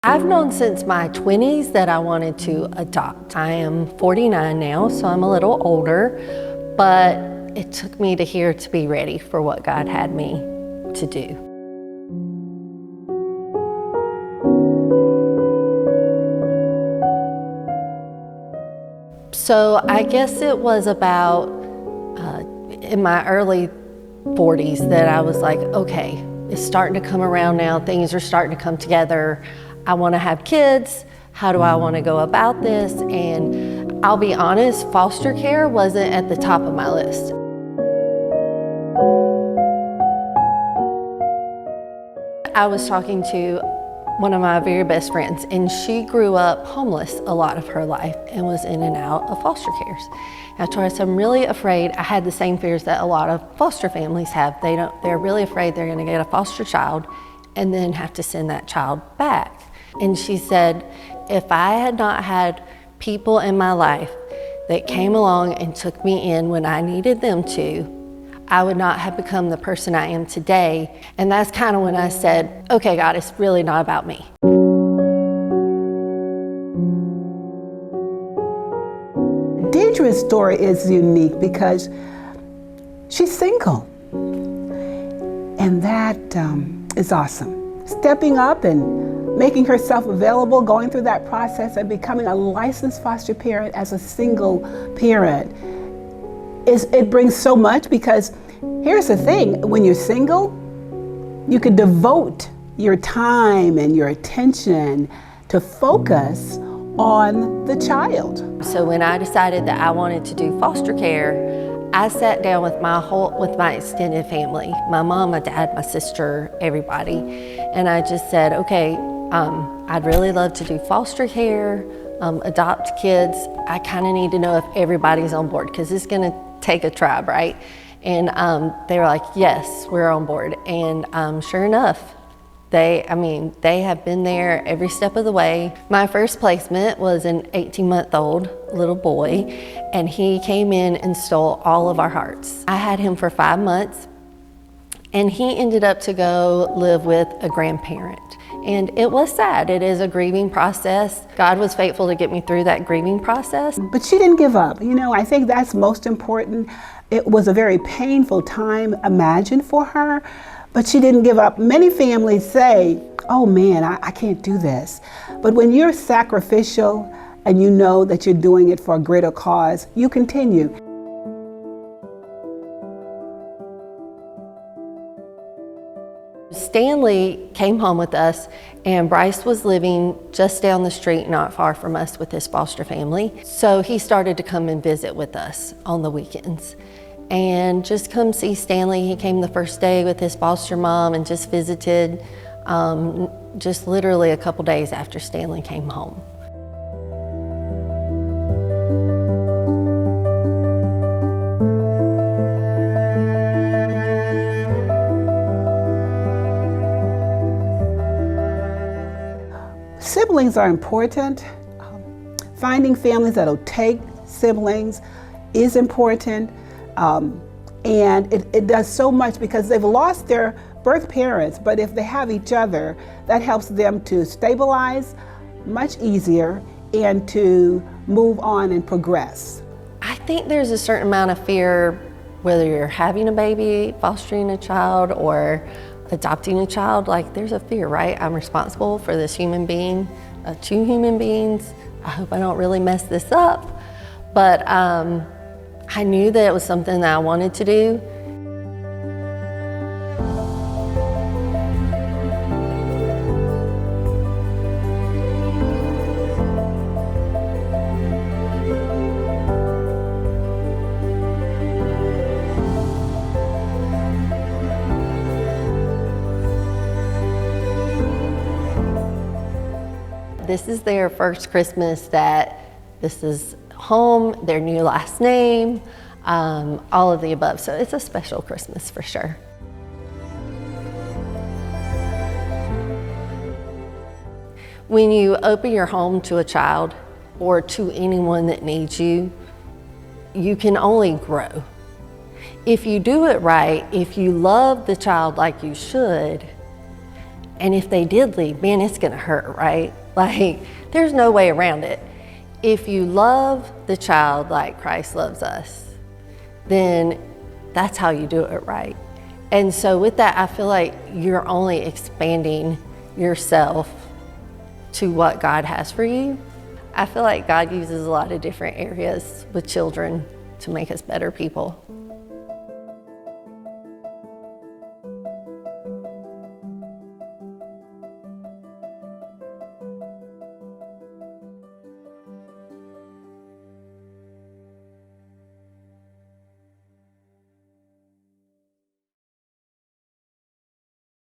I've known since my 20s that I wanted to adopt. I am 49 now, so I'm a little older, but it took me to here to be ready for what God had me to do. So I guess it was about in my early 40s that I was like, okay, it's starting to come around now. Things are starting to come together. I want to have kids. How do I want to go about this? And I'll be honest, foster care wasn't at the top of my list. I was talking to one of my very best friends, and she grew up homeless a lot of her life and was in and out of foster cares. And I told her, I said, I'm really afraid. I had the same fears that a lot of foster families have. They're really afraid they're going to get a foster child and then have to send that child back. And she said, if I had not had people in my life that came along and took me in when I needed them to, I would not have become the person I am today. And that's kind of when I said, okay, God, it's really not about me. Dedrea's story is unique because she's single. And that is awesome. Stepping up and making herself available, going through that process and becoming a licensed foster parent as a single parent. It brings so much, because here's the thing, when you're single, you can devote your time and your attention to focus on the child. So when I decided that I wanted to do foster care, I sat down with my extended family, my mom, my dad, my sister, everybody, and I just said, okay, I'd really love to do foster care, adopt kids. I kind of need to know if everybody's on board, because it's going to take a tribe, right? And they were like, yes, we're on board. And sure enough, they have been there every step of the way. My first placement was an 18-month-old little boy, and he came in and stole all of our hearts. I had him for 5 months, and he ended up to go live with a grandparent. And it was sad. It is a grieving process. God was faithful to get me through that grieving process. But she didn't give up. You know, I think that's most important. It was a very painful time imagined for her, but she didn't give up. Many families say, oh man, I can't do this. But when you're sacrificial and you know that you're doing it for a greater cause, you continue. Stanley came home with us, and Bryce was living just down the street, not far from us, with his foster family. So he started to come and visit with us on the weekends and just come see Stanley. He came the first day with his foster mom and just visited, just literally a couple days after Stanley came home. Siblings are important. Finding families that'll take siblings is important. And it does so much, because they've lost their birth parents, but if they have each other, that helps them to stabilize much easier and to move on and progress. I think there's a certain amount of fear, whether you're having a baby, fostering a child, or adopting a child. Like, there's a fear, right? I'm responsible for this human being, 2 human beings. I hope I don't really mess this up. But I knew that it was something that I wanted to do. This is their first Christmas that this is home, their new last name, all of the above. So it's a special Christmas for sure. When you open your home to a child or to anyone that needs you, you can only grow. If you do it right, if you love the child like you should, And if they did leave, man, it's gonna hurt, right? Like, there's no way around it. If you love the child like Christ loves us, then that's how you do it right. And so with that, I feel like you're only expanding yourself to what God has for you. I feel like God uses a lot of different areas with children to make us better people.